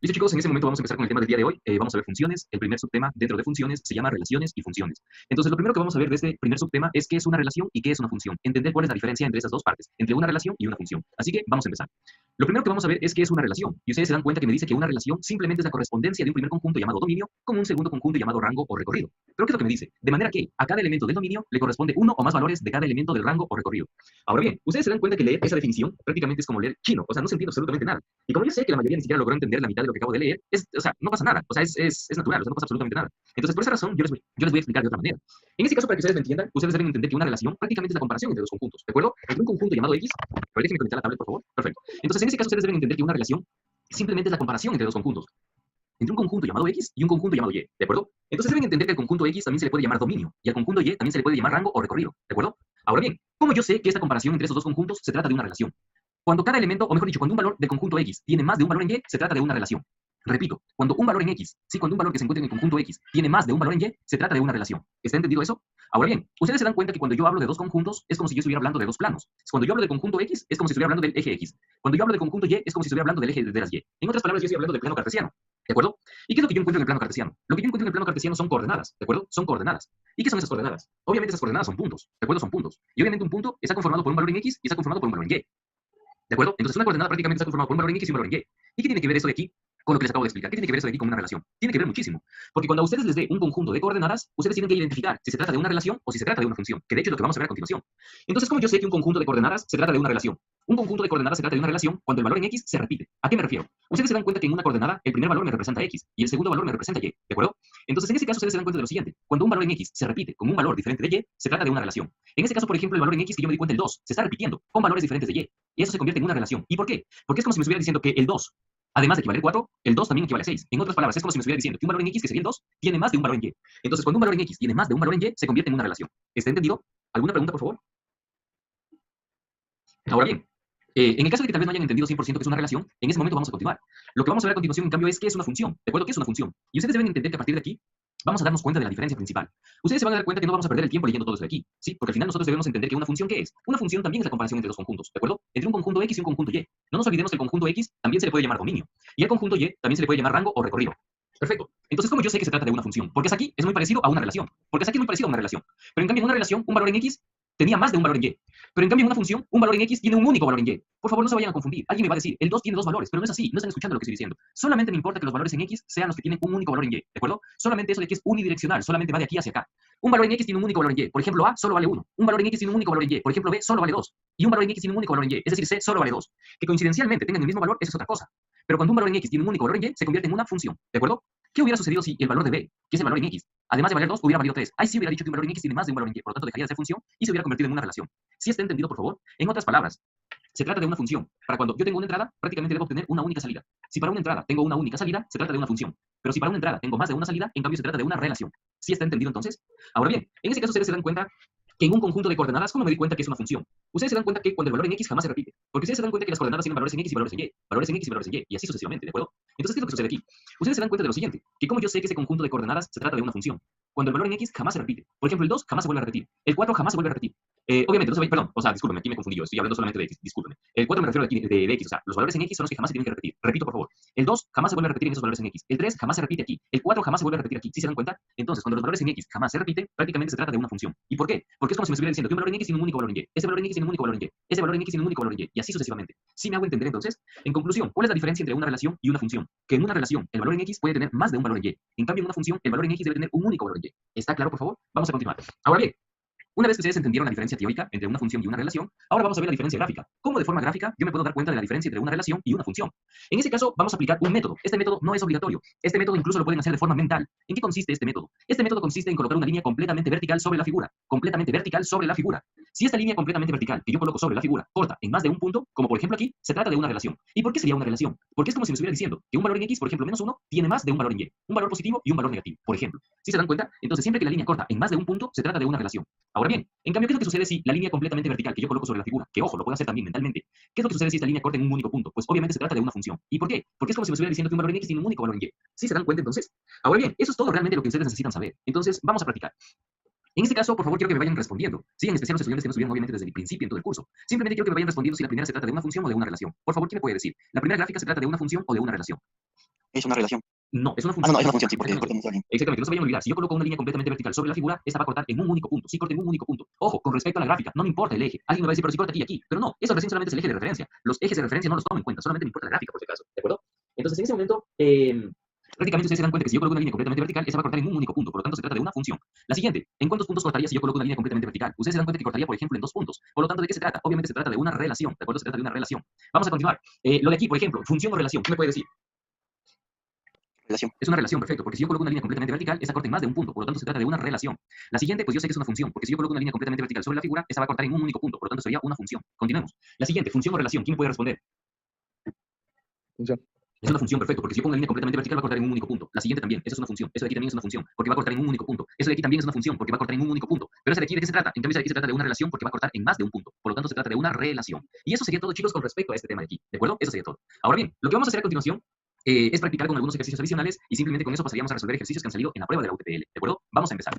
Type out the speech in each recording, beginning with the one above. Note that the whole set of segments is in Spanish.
Listo, chicos, en ese momento vamos a empezar con el tema del día de hoy. Vamos a ver funciones. El primer subtema dentro de funciones se llama relaciones y funciones. Entonces, lo primero que vamos a ver de este primer subtema es qué es una relación y qué es una función. Entender cuál es la diferencia entre esas dos partes, entre una relación y una función. Así que vamos a empezar. Lo primero que vamos a ver es qué es una relación. Y ustedes se dan cuenta que me dice que una relación simplemente es la correspondencia de un primer conjunto llamado dominio con un segundo conjunto llamado rango o recorrido. Pero ¿qué es lo que me dice? De manera que a cada elemento del dominio le corresponde uno o más valores de cada elemento del rango o recorrido. Ahora bien, ustedes se dan cuenta que leer esa definición prácticamente es como leer chino, o sea, no se entiende absolutamente nada. Y como yo sé que la mayoría ni siquiera logró entender la mitad de lo que acabo de leer, o sea, no pasa nada, o sea, es natural, o sea, no pasa absolutamente nada. Entonces, por esa razón, yo les voy a explicar de otra manera. En este caso, para que ustedes me entiendan, ustedes deben entender que una relación prácticamente es la comparación entre dos conjuntos, ¿de acuerdo? Entre un conjunto llamado X, a ver, déjenme conectar la tablet, por favor. Perfecto. Entonces, en este caso, ustedes deben entender que una relación simplemente es la comparación entre dos conjuntos, entre un conjunto llamado X y un conjunto llamado Y, ¿de acuerdo? Entonces deben entender que al conjunto X también se le puede llamar dominio, y al conjunto Y también se le puede llamar rango o recorrido, ¿de acuerdo? Ahora bien, ¿cómo yo sé que esta comparación entre esos dos conjuntos se trata de una relación? Cuando cada elemento, o mejor dicho, cuando un valor del conjunto X tiene más de un valor en Y, se trata de una relación. Repito, cuando un valor en X, sí, cuando un valor que se encuentra en el conjunto X tiene más de un valor en Y, se trata de una relación. ¿Está entendido eso? Ahora bien, ustedes se dan cuenta que cuando yo hablo de dos conjuntos, es como si yo estuviera hablando de dos planos. Cuando yo hablo del conjunto X, es como si estuviera hablando del eje X. Cuando yo hablo del conjunto Y, es como si estuviera hablando del eje de las Y. En otras palabras, yo estoy hablando del plano cartesiano. ¿De acuerdo? ¿Y qué es lo que yo encuentro en el plano cartesiano? Lo que yo encuentro en el plano cartesiano son coordenadas, ¿de acuerdo? Son coordenadas. ¿Y qué son esas coordenadas? Obviamente esas coordenadas son puntos, ¿de acuerdo? Son puntos. Y obviamente un punto está conformado por un valor en X y está conformado por un valor en Y. ¿De acuerdo? Entonces una coordenada prácticamente está conformada por un valor en X y un valor en Y. ¿Y qué tiene que ver esto de aquí con lo que les acabo de explicar? ¿Qué tiene que ver esto de aquí con una relación? Tiene que ver muchísimo. Porque cuando a ustedes les dé un conjunto de coordenadas, ustedes tienen que identificar si se trata de una relación o si se trata de una función, que de hecho es lo que vamos a ver a continuación. Entonces, ¿cómo yo sé que un conjunto de coordenadas se trata de una relación? Un conjunto de coordenadas se trata de una relación cuando el valor en X se repite. ¿A qué me refiero? Ustedes se dan cuenta que en una coordenada el primer valor me representa X y el segundo valor me representa Y, ¿de acuerdo? Entonces, en ese caso, ustedes se dan cuenta de lo siguiente. Cuando un valor en X se repite con un valor diferente de Y, se trata de una relación. En ese caso, por ejemplo, el valor en X que yo me di cuenta, el 2, se está repitiendo con valores diferentes de Y. Y eso se convierte en una relación. ¿Y por qué? Porque es como si me estuviera diciendo que el 2, además de equivaler 4, el 2 también equivale a 6. En otras palabras, es como si me estuviera diciendo que un valor en X, que sería el 2, tiene más de un valor en Y. Entonces, cuando un valor en X tiene más de un valor en Y, se convierte en una relación. ¿Está entendido? ¿Alguna pregunta, por favor? Ahora bien, en el caso de que tal vez no hayan entendido 100% que es una relación, en ese momento vamos a continuar. Lo que vamos a ver a continuación, en cambio, es qué es una función. ¿De acuerdo? ¿Qué es una función? Y ustedes deben entender que a partir de aquí vamos a darnos cuenta de la diferencia principal. Ustedes se van a dar cuenta que no vamos a perder el tiempo leyendo todo esto de aquí, ¿sí? Porque al final nosotros debemos entender que una función, ¿qué es? Una función también es la comparación entre dos conjuntos, ¿de acuerdo? Entre un conjunto X y un conjunto Y. No nos olvidemos que el conjunto X también se le puede llamar dominio. Y al conjunto Y también se le puede llamar rango o recorrido. Perfecto. Entonces, ¿cómo yo sé que se trata de una función? Porque hasta aquí es muy parecido a una relación. Porque hasta aquí es muy parecido a una relación. Pero en cambio, en una relación, un valor en X tenía más de un valor en Y. Pero en cambio, en una función, un valor en X tiene un único valor en Y. Por favor, no se vayan a confundir. Alguien me va a decir, el 2 tiene dos valores, pero no es así. No están escuchando lo que estoy diciendo. Solamente me importa que los valores en X sean los que tienen un único valor en Y. ¿De acuerdo? Solamente eso de que es unidireccional. Solamente va de aquí hacia acá. Un valor en X tiene un único valor en Y. Por ejemplo, A solo vale 1. Un valor en X tiene un único valor en Y. Por ejemplo, B solo vale 2. Y un valor en X tiene un único valor en Y. Es decir, C solo vale 2. Que coincidencialmente tengan el mismo valor, eso es otra cosa. Pero cuando un valor en X tiene un único valor en Y, se convierte en una función. ¿De acuerdo? ¿Qué hubiera sucedido si el valor de B, que es el valor en X, además de valer 2, hubiera valido 3? Ahí sí hubiera dicho que un valor en X tiene más de un valor en Y, por lo tanto dejaría de ser función y se hubiera convertido en una relación. ¿Sí está entendido, por favor? En otras palabras, se trata de una función. Para cuando yo tengo una entrada, prácticamente debo obtener una única salida. Si para una entrada tengo una única salida, se trata de una función. Pero si para una entrada tengo más de una salida, en cambio se trata de una relación. ¿Sí está entendido entonces? Ahora bien, en ese caso ustedes se dan cuenta que en un conjunto de coordenadas, ¿cómo me di cuenta que es una función? Ustedes se dan cuenta que cuando el valor en X jamás se repite. Porque ustedes se dan cuenta que las coordenadas tienen valores en X y valores en Y, valores en X y valores en Y, y así sucesivamente, ¿de acuerdo? Entonces, ¿qué es lo que sucede aquí? Ustedes se dan cuenta de lo siguiente, que como yo sé que ese conjunto de coordenadas se trata de una función, cuando el valor en X jamás se repite. Por ejemplo, el 2 jamás se vuelve a repetir, el 4 jamás se vuelve a repetir. Obviamente, no se va, perdón, o sea, discúlpeme, aquí me confundí yo, estoy hablando solamente de X, discúlpeme. El 4 me refiero de X, o sea, los valores en X son los que jamás se tienen que repetir. Repito, por favor. El 2 jamás se vuelve a repetir en esos valores en X. El 3 jamás se repite aquí. El 4 jamás se vuelve a repetir aquí. ¿Sí se dan cuenta? Entonces, cuando los valores en X jamás se repiten, prácticamente se trata de una función. ¿Y por qué? Porque es como si me estuviera diciendo que un valor en X tiene un único valor en Y. Ese valor en X tiene un único valor en Y. Ese valor en X tiene un único valor en Y. Y así sucesivamente. ¿Sí me hago entender entonces? En conclusión, ¿cuál es la diferencia entre una relación y una función? Que en una relación, el valor en X puede tener más de un valor en Y. En cambio, en una función, el valor en X debe tener un único valor en Y. ¿Está claro, por favor? Vamos a continuar. Ahora bien, una vez que ustedes entendieron la diferencia teórica entre una función y una relación, ahora vamos a ver la diferencia gráfica. ¿Cómo de forma gráfica yo me puedo dar cuenta de la diferencia entre una relación y una función? En este caso, vamos a aplicar un método. Este método no es obligatorio. Este método incluso lo pueden hacer de forma mental. ¿En qué consiste este método? Este método consiste en colocar una línea completamente vertical sobre la figura. Completamente vertical sobre la figura. Si esta línea completamente vertical que yo coloco sobre la figura corta en más de un punto, como por ejemplo aquí, se trata de una relación. ¿Y por qué sería una relación? Porque es como si me estuviera diciendo que un valor en X, por ejemplo, -1, tiene más de un valor en Y. Un valor positivo y un valor negativo, por ejemplo. ¿Sí se dan cuenta? Entonces, siempre que la línea corta en más de un punto, se trata de una relación. Ahora bien, en cambio, ¿qué es lo que sucede si la línea completamente vertical que yo coloco sobre la figura, que ojo, lo puedo hacer también mentalmente, qué es lo que sucede si esta línea corta en un único punto? Pues obviamente se trata de una función. ¿Y por qué? Porque es como si me estuviera diciendo que un valor en X tiene un único valor en Y. ¿Sí se dan cuenta entonces? Ahora bien, eso es todo realmente lo que ustedes necesitan saber. Entonces, vamos a practicar. En este caso, por favor, quiero que me vayan respondiendo. Sí, en especial los estudiantes que no estuvieron obviamente desde el principio en todo el curso. Simplemente quiero que me vayan respondiendo si la primera se trata de una función o de una relación. Por favor, ¿quién me puede decir? ¿La primera gráfica se trata de una función o de una relación? Es una relación. No, es una Ah, no, función. no, es una función, sí, porque Exactamente. cortamos a alguien. Exactamente, no se vayan a olvidar. Si yo coloco una línea completamente vertical sobre la figura, esta va a cortar en un único punto. Sí, corta en un único punto. Ojo, con respecto a la gráfica, no me importa el eje. Alguien me va a decir, pero si corta aquí y aquí. Pero no, eso recién solamente es el eje de referencia. Los ejes de referencia no los tomo en cuenta, solamente me importa la gráfica, por si acaso. ¿De acuerdo? Entonces, en ese momento, prácticamente ustedes se dan cuenta que si yo coloco una línea completamente vertical, esa va a cortar en un único punto. Por lo tanto, se trata de una función. La siguiente, ¿en cuántos puntos cortaría si yo coloco una línea completamente vertical? Ustedes se dan cuenta que cortaría, por ejemplo, en 2 puntos. Por lo tanto, ¿de qué se trata? Obviamente se trata de una relación. ¿De acuerdo? Se trata de una relación. Vamos a continuar. Lo de aquí, por ejemplo, función o relación. ¿Qué me puede decir? Relación. Es una relación, perfecto, porque si yo coloco una línea completamente vertical, esa corta en más de un punto, por lo tanto se trata de una relación. La siguiente, pues yo sé que es una función, porque si yo coloco una línea completamente vertical sobre la figura, esa va a cortar en un único punto, por lo tanto sería una función. Continuemos. La siguiente, función o relación, ¿quién puede responder? Función. Es una función, perfecto, porque si yo pongo una línea completamente vertical va a cortar en un único punto. La siguiente también, eso es una función. Eso de aquí también es una función, porque va a cortar en un único punto. Eso de aquí también es una función, porque va a cortar en un único punto. Pero esa de aquí, ¿de qué se trata? En cambio, esa de aquí se trata de una relación porque va a cortar en más de un punto. Por lo tanto, se trata de una relación. Y eso sería todo, chicos, con respecto a este tema de aquí. ¿De acuerdo? Eso sería todo. Ahora bien, lo que vamos a hacer a continuación es practicar con algunos ejercicios adicionales y simplemente con eso pasaríamos a resolver ejercicios que han salido en la prueba de la UTPL. ¿De acuerdo? Vamos a empezar.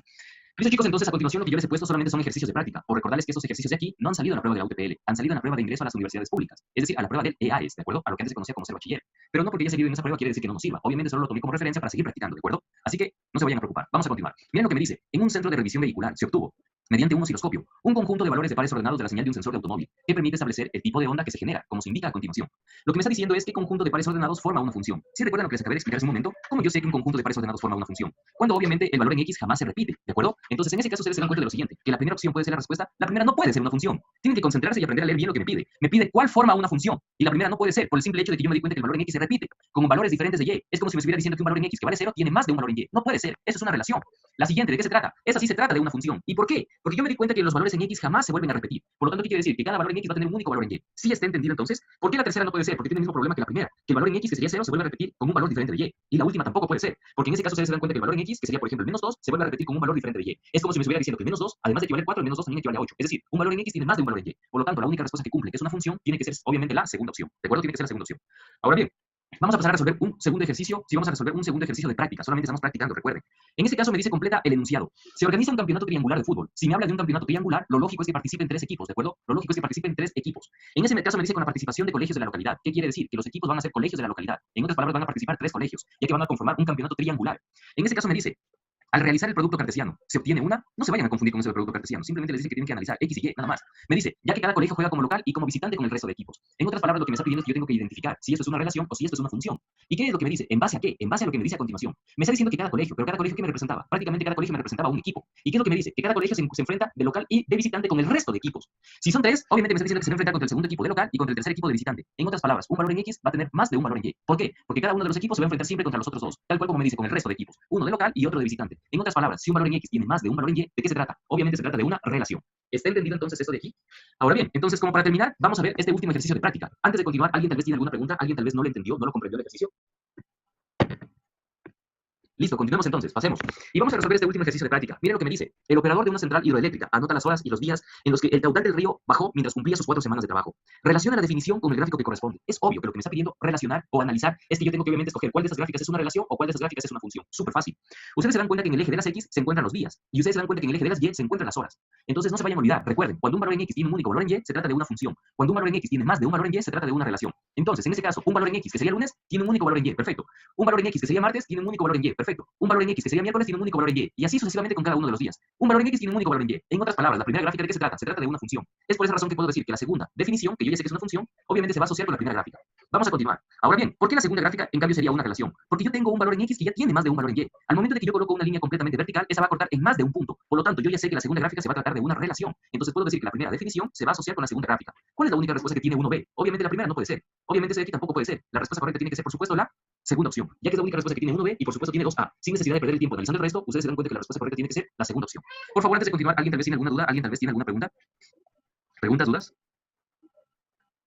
Listo, chicos, entonces a continuación lo que yo les he puesto solamente son ejercicios de práctica. Por recordarles que estos ejercicios de aquí no han salido en la prueba de la UTPL, han salido en la prueba de ingreso a las universidades públicas, es decir, a la prueba del EAES, ¿de acuerdo? A lo que antes se conocía como ser bachiller. Pero no porque haya salido en esa prueba quiere decir que no nos sirva. Obviamente solo lo tomé como referencia para seguir practicando, ¿de acuerdo? Así que no se vayan a preocupar. Vamos a continuar. Miren lo que me dice. En un centro de revisión vehicular se obtuvo, mediante un osciloscopio, un conjunto de valores de pares ordenados de la señal de un sensor de automóvil, que permite establecer el tipo de onda que se genera, como se indica a continuación. Lo que me está diciendo es que conjunto de pares ordenados forma una función. ¿Sí recuerdan lo que les acabé de explicar hace un momento? ¿Cómo yo sé que un conjunto de pares ordenados forma una función? Cuando obviamente el valor en X jamás se repite, ¿de acuerdo? Entonces en ese caso ustedes se dan cuenta de lo siguiente, que la primera opción puede ser la respuesta, la primera no puede ser una función. Tienen que concentrarse y aprender a leer bien lo que me pide. Me pide cuál forma una función, y la primera no puede ser, por el simple hecho de que yo me di cuenta que el valor en X se repite, con valores diferentes de Y. Es como si me estuviera diciendo que un valor en X que vale 0 tiene más de un valor en Y. No puede ser, eso es una relación. La siguiente, ¿de qué se trata? Esa sí se trata de una función. ¿Y por qué? Porque yo me di cuenta que los valores en X jamás se vuelven a repetir. Por lo tanto, ¿qué quiere decir? Que cada valor en X va a tener un único valor en Y. ¿Sí está entendido entonces? ¿Por qué la tercera no puede ser? Porque tiene el mismo problema que la primera, que el valor en X que sería 0 se vuelve a repetir con un valor diferente de Y. Y la última tampoco puede ser, porque en ese caso ustedes se dan cuenta que el valor en X, que sería por ejemplo el -2, se vuelve a repetir con un valor diferente de Y. Es como si me estuviera diciendo que el -2, además de equivaler 4, el -2 también equivale a 8. Es decir, un valor en X tiene más de un valor en Y. Por lo tanto, la única respuesta que cumple, que es una función, tiene que ser obviamente la segunda opción. ¿De acuerdo? Tiene que ser la segunda opción. Ahora bien, vamos a pasar a resolver un segundo ejercicio. Si vamos a resolver un segundo ejercicio de práctica, solamente estamos practicando, recuerden. En este caso me dice completa el enunciado. Se organiza un campeonato triangular de fútbol. Si me habla de un campeonato triangular, lo lógico es que participen 3 equipos, ¿de acuerdo? Lo lógico es que participen 3 equipos. En ese caso me dice con la participación de colegios de la localidad. ¿Qué quiere decir? Que los equipos van a ser colegios de la localidad. En otras palabras, van a participar 3 colegios, ya que van a conformar un campeonato triangular. En ese caso me dice, al realizar el producto cartesiano, se obtiene una, no se vayan a confundir con eso del producto cartesiano, simplemente les dice que tienen que analizar X y Y, nada más. Me dice, ya que cada colegio juega como local y como visitante con el resto de equipos. En otras palabras, lo que me está pidiendo es que yo tengo que identificar si esto es una relación o si esto es una función. ¿Y qué es lo que me dice? ¿En base a qué? En base a lo que me dice a continuación. Me está diciendo que cada colegio, pero cada colegio, ¿qué me representaba? Prácticamente cada colegio me representaba un equipo. ¿Y qué es lo que me dice? Que cada colegio se enfrenta de local y de visitante con el resto de equipos. Si son 3, obviamente me está diciendo que se va a enfrentar contra el segundo equipo de local y contra el tercer equipo de visitante. En otras palabras, un valor en X va a tener más de un valor en Y. ¿Por qué? Porque cada uno de los equipos se va a enfrentar siempre contra los otros dos, tal cual como me dice con el resto de equipos. Uno de local y otro de visitante. En otras palabras, si un valor en X tiene más de un valor en Y, ¿de qué se trata? Obviamente se trata de una relación. ¿Está entendido entonces esto de aquí? Ahora bien, entonces como para terminar, vamos a ver este último ejercicio de práctica. Antes de continuar, ¿alguien tal vez tiene alguna pregunta? ¿Alguien tal vez no lo entendió, no lo comprendió el ejercicio? Listo, continuemos entonces, pasemos. Y vamos a resolver este último ejercicio de práctica. Miren lo que me dice. El operador de una central hidroeléctrica anota las horas y los días en los que el caudal del río bajó mientras cumplía sus 4 semanas de trabajo. Relaciona la definición con el gráfico que corresponde. Es obvio que lo que me está pidiendo relacionar o analizar es que yo tengo que obviamente escoger cuál de esas gráficas es una relación o cuál de esas gráficas es una función. Súper fácil. Ustedes se dan cuenta que en el eje de las X se encuentran los días y ustedes se dan cuenta que en el eje de las Y se encuentran las horas. Entonces no se vayan a olvidar. Recuerden, cuando un valor en X tiene un único valor en Y, se trata de una función. Cuando un valor en X tiene más de un valor en Y, se trata de una relación. Entonces, en ese caso, un valor en X que sería lunes tiene un único valor en Y. Perfecto. Un valor en X que sería martes tiene un único valor en Y. Perfecto. Un valor en X que sería miércoles tiene un único valor en Y, y así sucesivamente con cada uno de los días. Un valor en X tiene un único valor en Y. En otras palabras, la primera gráfica de qué se trata? Se trata de una función. Es por esa razón que puedo decir que la segunda definición, que yo ya sé que es una función, obviamente se va a asociar con la primera gráfica. Vamos a continuar. Ahora bien, ¿por qué la segunda gráfica en cambio sería una relación? Porque yo tengo un valor en X que ya tiene más de un valor en Y. Al momento de que yo coloco una línea completamente vertical, esa va a cortar en más de un punto. Por lo tanto, yo ya sé que la segunda gráfica se va a tratar de una relación. Entonces puedo decir que la primera definición se va a asociar con la segunda gráfica. ¿Cuál es la única respuesta que tiene 1B? Obviamente la primera no puede ser. Obviamente esa de aquí tampoco puede ser. La respuesta correcta tiene que ser, por supuesto, la segunda opción, ya que es la única respuesta que tiene 1B y por supuesto tiene 2A. Sin necesidad de perder el tiempo analizando el resto, ustedes se dan cuenta que la respuesta correcta tiene que ser la segunda opción. Por favor, antes de continuar, ¿alguien tal vez tiene alguna duda? ¿Alguien tal vez tiene alguna pregunta? ¿Preguntas, dudas?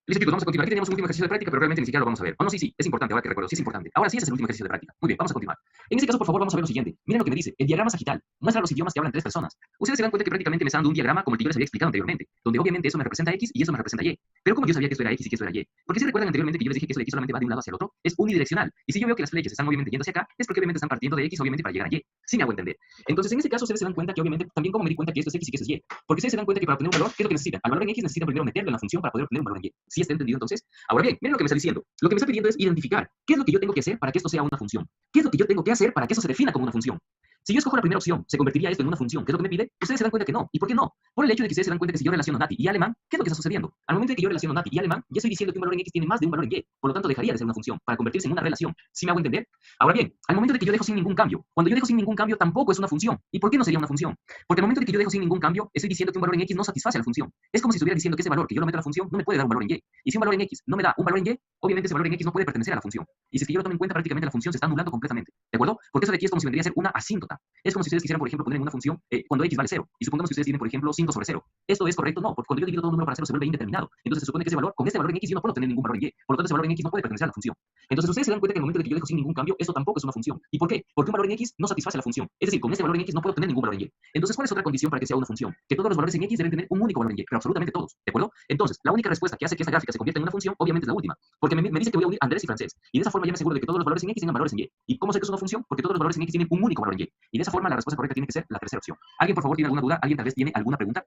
Listo, chicos, vamos a continuar. Aquí tenemos un último ejercicio de práctica, pero realmente ni siquiera lo vamos a ver. Oh, no, sí, es importante, ahora que recuerdo, sí es importante. Ahora sí, ese es el último ejercicio de práctica. Muy bien, vamos a continuar. En este caso, por favor, vamos a ver lo siguiente. Miren lo que me dice. El diagrama sagital muestra los idiomas que hablan 3 personas. Ustedes se dan cuenta que prácticamente me está dando un diagrama como el que yo les había explicado anteriormente, donde obviamente eso me representa X y eso me representa Y. Pero como yo sabía que esto era X y que esto era Y, porque si recuerdan anteriormente que yo les dije que eso de X solamente va de un lado hacia el otro, es unidireccional. Y si yo veo que las flechas están obviamente yendo hacia acá, es porque obviamente están partiendo de X obviamente para llegar a Y. ¿Sí me hago entender? Entonces en ese caso ustedes se dan cuenta que obviamente también como me di cuenta que esto es X y que esto es Y. Porque ustedes se dan cuenta que para obtener un valor, ¿qué es lo que necesitan? Al valor en X necesitan primero meterlo en la función para poder obtener un valor en Y. ¿Sí está entendido entonces? Ahora bien, miren lo que me está diciendo. Lo que me está pidiendo es identificar qué es lo que yo tengo que hacer para que esto sea una función. ¿Qué es lo que yo tengo que hacer para que eso se defina como una función? Si yo escojo la primera opción, ¿se convertiría esto en una función? ¿Qué es lo que me pide? Ustedes se dan cuenta que no. ¿Y por qué no? Por el hecho de que ustedes se dan cuenta que si yo relaciono Nati y alemán, ¿qué es lo que está sucediendo? Al momento de que yo relaciono Nati y alemán, ya estoy diciendo que un valor en X tiene más de un valor en Y. Por lo tanto, dejaría de ser una función para convertirse en una relación. ¿Sí me hago entender? Ahora bien, al momento de que yo dejo sin ningún cambio, cuando yo dejo sin ningún cambio tampoco es una función. ¿Y por qué no sería una función? Porque al momento de que yo dejo sin ningún cambio, estoy diciendo que un valor en X no satisface a la función. Es como si estuviera diciendo que ese valor que yo lo meto a la función no me puede dar un valor en Y. Y si un valor en X no me da un valor en Y, obviamente ese valor en X no puede pertenecer a la función. Y si es que yo lo tomo en cuenta, prácticamente la función se está anulando completamente. ¿De acuerdo? Porque eso de aquí es como si vendría a ser una asíntota. Es como si ustedes quisieran, por ejemplo, poner en una función cuando X vale 0. Y supongamos que ustedes tienen, por ejemplo, 5 sobre 0. ¿Esto es correcto? No, porque cuando yo divido todo un número para 0 se vuelve indeterminado. Entonces se supone que ese valor, con este valor en X yo no puedo tener ningún valor en Y. Por lo tanto, ese valor en X no puede pertenecer a la función. Entonces ustedes se dan cuenta que en el momento de que yo dejo sin ningún cambio, esto tampoco es una función. ¿Y por qué? Porque un valor en X no satisface a la función. Es decir, con este valor en X no puedo tener ningún valor en Y. Entonces, ¿cuál es otra condición para que sea una función? Que todos los valores en X deben tener un único valor en Y, pero absolutamente todos. ¿De acuerdo? Entonces, la única respuesta que hace que esta gráfica se convierta en una función, obviamente es la última. Porque me dice que voy a unir Andrés y Francés. Y de esa forma ya me aseguro de que todos los valores en X tengan valores en Y. ¿Y cómo sé que es una función? Porque todos los valores en X tienen un único valor en Y. Y de esa forma la respuesta correcta tiene que ser la tercera opción. ¿Alguien, por favor, tiene alguna duda? ¿Alguien tal vez tiene alguna pregunta?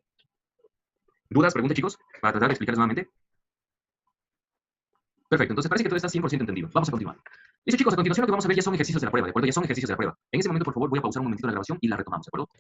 ¿Dudas? Preguntas, chicos, para tratar de explicarles nuevamente. Perfecto, entonces parece que todo está 100% entendido. Vamos a continuar. Listo, chicos, a continuación lo que vamos a ver ya son ejercicios de la prueba, ¿de acuerdo? Ya son ejercicios de la prueba. En ese momento, por favor, voy a pausar un momentito la grabación y la retomamos, ¿de acuerdo?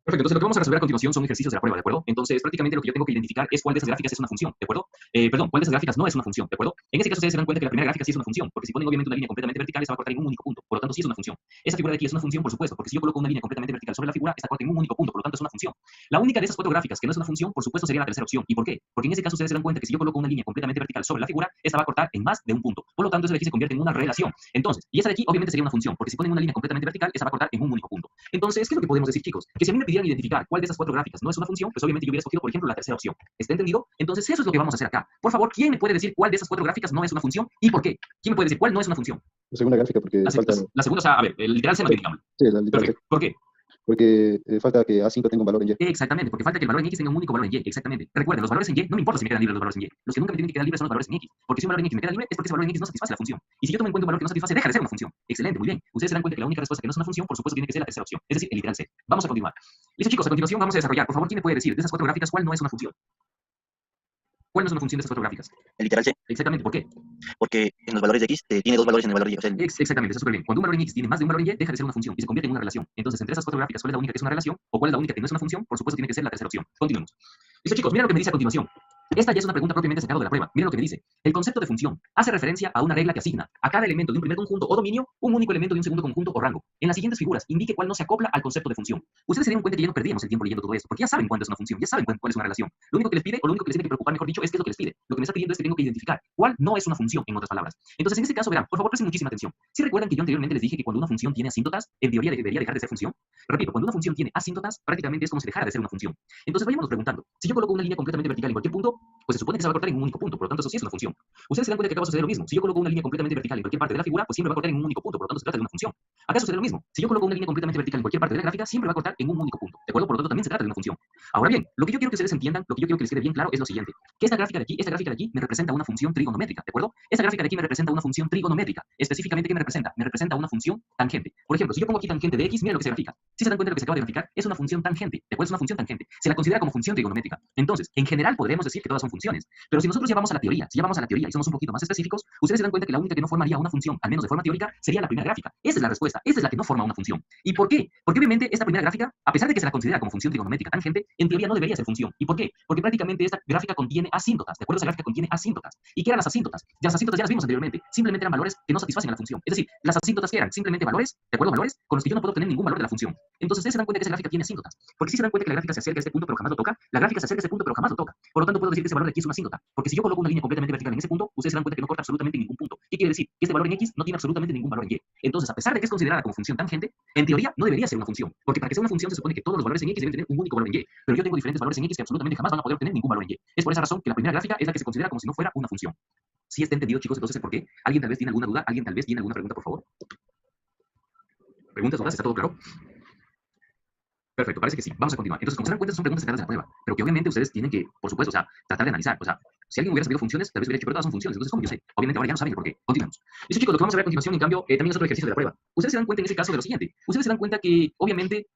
Perfecto, entonces lo que vamos a resolver a continuación son ejercicios de la prueba, ¿de acuerdo? Entonces, prácticamente lo que yo tengo que identificar es cuál de esas gráficas es una función, ¿de acuerdo? Perdón, cuál de esas gráficas no es una función, ¿de acuerdo? En ese caso ustedes se dan cuenta que la primera gráfica sí es una función, porque si ponen obviamente una línea completamente vertical, esta va a cortar en un único punto, por lo tanto sí es una función. Esa figura de aquí es una función, por supuesto, porque si yo coloco una línea completamente vertical sobre la figura, esta corta en un único punto, por lo tanto es una función. La única de esas cuatro gráficas que no es una función, por supuesto, sería la tercera opción. ¿Y por qué? Porque en ese caso ustedes se dan cuenta que si yo coloco una línea completamente vertical sobre la figura, esta va a cortar en más de un punto. Por lo tanto, esa de aquí se convierte en una relación. Entonces, y esa de aquí obviamente sería una función, porque si ponen una línea completamente vertical, esta va a cortar en un único punto. Entonces, ¿qué es lo que podemos decir, chicos? Que si a mí me pidieran identificar cuál de esas cuatro gráficas no es una función, pues obviamente yo hubiera escogido, por ejemplo, la tercera opción. ¿Está entendido? Entonces, eso es lo que vamos a hacer acá. Por favor, ¿quién me puede decir cuál de esas cuatro gráficas no es una función y por qué? ¿Quién me puede decir cuál no es una función? La segunda gráfica, porque falta. La segunda, o sea, a ver, el literal se mantiene, digamos. Sí, la literal C. Perfecto. ¿Por qué? Porque falta que A5 tenga un valor en Y. Exactamente, porque falta que el valor en X tenga un único valor en Y. Exactamente. Recuerden, los valores en Y, no me importa si me quedan libres los valores en Y. Los que nunca me tienen que quedar libres son los valores en X. Porque si un valor en X me queda libre, es porque ese valor en X no satisface la función. Y si yo tomo en cuenta un valor que no satisface, deja de ser una función. Excelente, muy bien. Ustedes se dan cuenta que la única respuesta que no es una función, por supuesto, tiene que ser la tercera opción. Es decir, el literal C. Vamos a continuar. Listo, chicos, a continuación vamos a desarrollar. Por favor, ¿quién me puede decir de esas cuatro gráficas cuál no es una función? ¿Cuál no es una función de estas cuatro gráficas? El literal C. Exactamente, ¿por qué? Porque en los valores de X tiene dos valores en el valor Y. O sea, Exactamente, está súper bien. Cuando un valor en X tiene más de un valor en Y, deja de ser una función y se convierte en una relación. Entonces, entre esas cuatro gráficas, ¿cuál es la única que es una relación? ¿O cuál es la única que no es una función? Por supuesto, tiene que ser la tercera opción. Continuemos. Listo, chicos, miren lo que me dice a continuación. Esta ya es una pregunta propiamente sacada de la prueba. Miren lo que me dice. El concepto de función hace referencia a una regla que asigna a cada elemento de un primer conjunto o dominio un único elemento de un segundo conjunto o rango. En las siguientes figuras, indique cuál no se acopla al concepto de función. Ustedes se dieron cuenta que ya no perdíamos el tiempo leyendo todo esto, porque ya saben cuándo es una función, ya saben cuál es una relación. Lo único que les pide, o lo único que les tiene que preocupar, mejor dicho, es qué es lo que les pide. Lo que me está pidiendo es que tengo que identificar cuál no es una función, en otras palabras. Entonces, en este caso, verán, por favor, presten muchísima atención. Si recuerdan que yo anteriormente les dije que cuando una función tiene asíntotas, en teoría debería dejar de ser función. Repito, cuando una función tiene asíntotas, prácticamente es como si dejara de ser una función. Entonces, vayamos preguntando. Si yo coloco una línea completamente vertical en cualquier punto, pues se supone que se va a cortar en un único punto, por lo tanto eso sí es una función. Ustedes se dan cuenta que acá va a suceder lo mismo. Si yo coloco una línea completamente vertical en cualquier parte de la figura, pues siempre va a cortar en un único punto, por lo tanto se trata de una función. Acá sucede lo mismo. Si yo coloco una línea completamente vertical en cualquier parte de la gráfica, siempre va a cortar en un único punto, ¿de acuerdo? Por lo tanto también se trata de una función. Ahora bien, lo que yo quiero que ustedes entiendan, lo que yo quiero que les quede bien claro es lo siguiente, que esta gráfica de aquí me representa una función trigonométrica, ¿de acuerdo? Esta gráfica de aquí me representa una función trigonométrica. Específicamente, ¿qué me representa? Me representa una función tangente. Por ejemplo, si yo pongo aquí tangente de X, miren lo que se grafica. Si se dan cuenta de lo que se acaba de graficar, es una función tangente. ¿De acuerdo? Es una función tangente. Se la considera como función trigonométrica. Entonces, en general podremos decir que todas son funciones. Pero si nosotros ya vamos a la teoría, si ya vamos a la teoría y somos un poquito más específicos, ustedes se dan cuenta que la única que no formaría una función, al menos de forma teórica, sería la primera gráfica. Esa es la respuesta. Esa es la que no forma una función. ¿Y por qué? Porque obviamente esta primera gráfica, a pesar de que se la considera como función trigonométrica tangente, en teoría no debería ser función. ¿Y por qué? Porque prácticamente esta gráfica contiene asíntotas. ¿De acuerdo? Esa gráfica contiene asíntotas. ¿Y qué eran las asíntotas? Las asíntotas ya las vimos anteriormente. Simplemente eran valores que no satisfacen a la función. Es decir, las asíntotas que eran simplemente valores, ¿de acuerdo? Valores con los que yo no puedo obtener ningún valor de la función. Entonces ustedes se dan cuenta que esa gráfica tiene asíntotas. Porque si se dan cuenta que la gráfica se acerca a este punto pero jamás lo toca, la gráfica se acerca a este punto pero jamás lo toca. Por lo tanto puedo decir que ese valor de aquí es una asíntota. Porque si yo coloco una línea completamente vertical en ese punto, ustedes se dan cuenta que no corta absolutamente ningún punto. ¿Qué quiere decir? Que este valor en X no tiene absolutamente ningún valor en Y. Entonces, a pesar de que es considerada como función tangente, en teoría no debería ser una función. Porque para que sea una función se supone que todos los valores en X deben tener un único valor en Y. Pero yo tengo diferentes valores en X que absolutamente jamás van a poder tener ningún valor en Y. Es por esa razón que la primera gráfica es la que se considera como si no fuera una función. ¿Sí está entendido, chicos? Entonces, ¿por qué? ¿Alguien tal vez tiene alguna duda? ¿Alguien tal vez tiene alguna pregunta, por favor? ¿Preguntas, dudas? ¿Está todo claro? Perfecto, parece que sí. Vamos a continuar. Entonces, como se dan cuenta, son preguntas sacadas de la prueba, pero que obviamente ustedes tienen que, por supuesto, o sea, tratar de analizar. O sea, Si alguien hubiera sabido funciones, tal vez hubiera dicho, pero todas son funciones. Entonces, ¿cómo yo sé? Obviamente ahora ya no saben el por qué. Continuamos. Listo, chicos, lo que vamos a ver a continuación, en cambio, también es otro ejercicio de la prueba. Ustedes se dan cuenta en ese caso de lo siguiente. Ustedes se dan cuenta que, obviamente,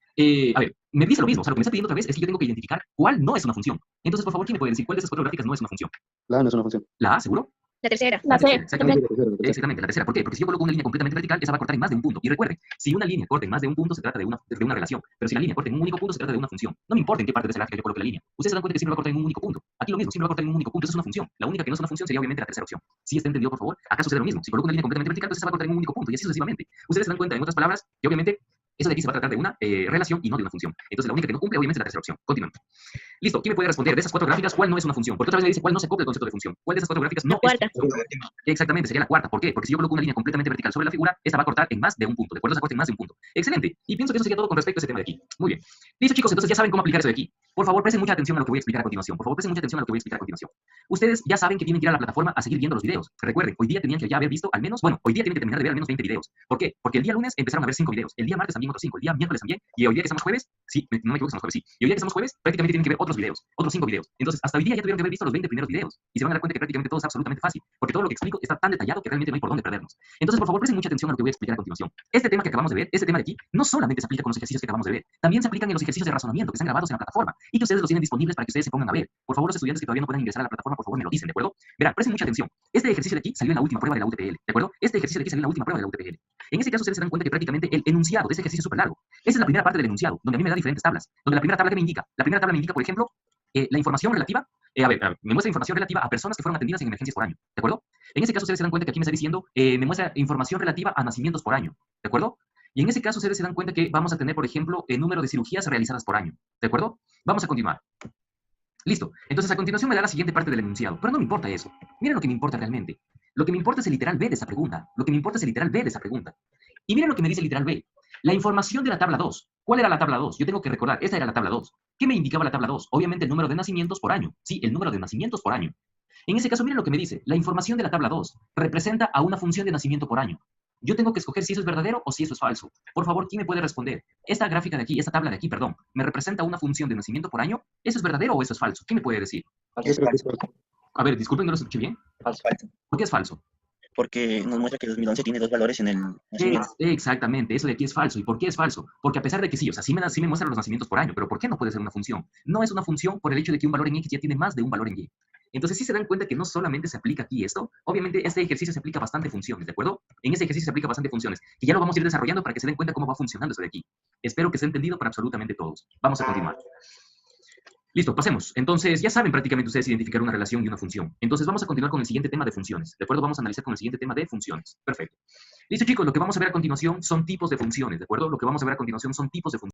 a ver, me dice lo mismo. O sea, lo que me está pidiendo otra vez es que yo tengo que identificar cuál no es una función. Entonces, por favor, ¿quién me puede decir cuál de esas cuatro gráficas no es una función? La A no es una función. ¿La A, seguro? La tercera. La C. Exactamente. La tercera. Exactamente, la tercera. ¿Por qué? Porque si yo coloco una línea completamente vertical, esa va a cortar en más de un punto. Y recuerden, si una línea corta en más de un punto, se trata de una relación. Pero si la línea corta en un único punto, se trata de una función. No me importa en qué parte de esa gráfica yo coloque la línea. Ustedes se dan cuenta que siempre va a cortar en un único punto. Aquí lo mismo, siempre va a cortar en un único punto. Eso es una función. La única que no es una función sería obviamente la tercera opción. ¿Sí está entendido, por favor? Acá sucede lo mismo. Si coloco una línea completamente vertical, entonces se va a cortar en un único punto. Y así sucesivamente. Ustedes se dan cuenta, en otras palabras, que obviamente eso de aquí se va a tratar de una relación y no de una función. Entonces la única que no cumple, obviamente, es la tercera opción. Continuamos. Listo. ¿Quién me puede responder de esas cuatro gráficas cuál no es una función? Porque otra vez me dice cuál no se copia el concepto de función. ¿Cuál de esas cuatro gráficas no La cuarta. es? Exactamente, sería la cuarta. ¿Por qué? Porque si yo coloco una línea completamente vertical sobre la figura, esta va a cortar en más de un punto. ¿De acuerdo? Se corta en más de un punto. Excelente. Y pienso que eso sería todo con respecto a ese tema de aquí. Muy bien. Listo, chicos, entonces ya saben cómo aplicar eso de aquí. Por favor, presten mucha atención a lo que voy a explicar a continuación. Por favor, presten mucha atención a lo que voy a explicar a continuación. Ustedes ya saben que tienen que ir a la plataforma a seguir viendo los videos. Recuerden, hoy día tenían que ya haber visto al menos, bueno, hoy día tienen que terminar de ver al menos 20 videos. ¿Por qué? Porque el día lunes empezaron a ver 5 videos, el día martes también otros 5, el día miércoles también, y hoy día que estamos jueves, sí, no me equivoco, estamos jueves, sí, y hoy día que estamos jueves, prácticamente tienen que ver otros videos, otros 5 videos. Entonces, hasta hoy día ya tuvieron que haber visto los 20 primeros videos, y se van a dar cuenta que prácticamente todo es absolutamente fácil, porque todo lo que explico está tan detallado que realmente no hay por dónde perdernos. Entonces, por favor, presten mucha atención a lo que voy a explicar a continuación. Este tema que acabamos de ver, este tema de aquí, no solamente se aplica con los ejercicios que acabamos de ver, también se aplican en los ejercicios de razonamiento que están grabados en la plataforma, y que ustedes los tienen disponibles para que ustedes se pongan a ver. Por favor, los estudiantes que todavía no pueden ingresar a la plataforma, por favor, me lo dicen, ¿de acuerdo? Verán, presten mucha atención. Este ejercicio de aquí salió en la última prueba de la UTPL, ¿de acuerdo? Este ejercicio de aquí salió en la última prueba de la UTPL. En ese caso, ustedes se dan cuenta que prácticamente el enunciado de ese ejercicio es súper largo. Esa es la primera parte del enunciado, donde a mí me da diferentes tablas. Donde la primera tabla que me indica, la primera tabla me indica, por ejemplo, la información relativa, me muestra información relativa a personas que fueron atendidas en emergencias por año, ¿de acuerdo? En ese caso, ustedes se dan cuenta que aquí me está diciendo, me muestra información relativa a nacimientos por año, ¿de acuerdo? Y en ese caso, ustedes se dan cuenta que vamos a tener, por ejemplo, el número de cirugías realizadas por año, ¿de acuerdo? Vamos a continuar. Listo. Entonces, a continuación me da la siguiente parte del enunciado. Pero no me importa eso. Miren lo que me importa realmente. Lo que me importa es el literal B de esa pregunta. Lo que me importa es el literal B de esa pregunta. Y miren lo que me dice el literal B. La información de la tabla 2. ¿Cuál era la tabla 2? Yo tengo que recordar, esta era la tabla 2. ¿Qué me indicaba la tabla 2? Obviamente el número de nacimientos por año. Sí, el número de nacimientos por año. En ese caso, miren lo que me dice. La información de la tabla 2 representa a una función de nacimiento por año. Yo tengo que escoger si eso es verdadero o si eso es falso. Por favor, ¿quién me puede responder? Esta gráfica de aquí, esta tabla de aquí, perdón, ¿me representa una función de nacimiento por año? ¿Eso es verdadero o eso es falso? ¿Quién me puede decir? Yo creo que es falso. A ver, disculpen, no lo escuché bien. Falso. ¿Por qué es falso? Porque nos muestra que 2011 tiene dos valores en el nacimiento. Exactamente, eso de aquí es falso. ¿Y por qué es falso? Porque a pesar de que sí, o sea, sí me muestran los nacimientos por año, pero ¿por qué no puede ser una función? No es una función por el hecho de que un valor en X ya tiene más de un valor en Y. Entonces sí se dan cuenta que no solamente se aplica aquí esto, obviamente este ejercicio se aplica bastante funciones, ¿de acuerdo? En este ejercicio se aplica bastante funciones, que ya lo vamos a ir desarrollando para que se den cuenta cómo va funcionando eso de aquí. Espero que sea entendido para absolutamente todos. Vamos a continuar. Listo, pasemos. Entonces, ya saben prácticamente ustedes identificar una relación y una función. Entonces, vamos a continuar con el siguiente tema de funciones. ¿De acuerdo? Vamos a analizar con el siguiente tema de funciones. Perfecto. Listo, chicos, lo que vamos a ver a continuación son tipos de funciones, ¿de acuerdo? Lo que vamos a ver a continuación son tipos de funciones.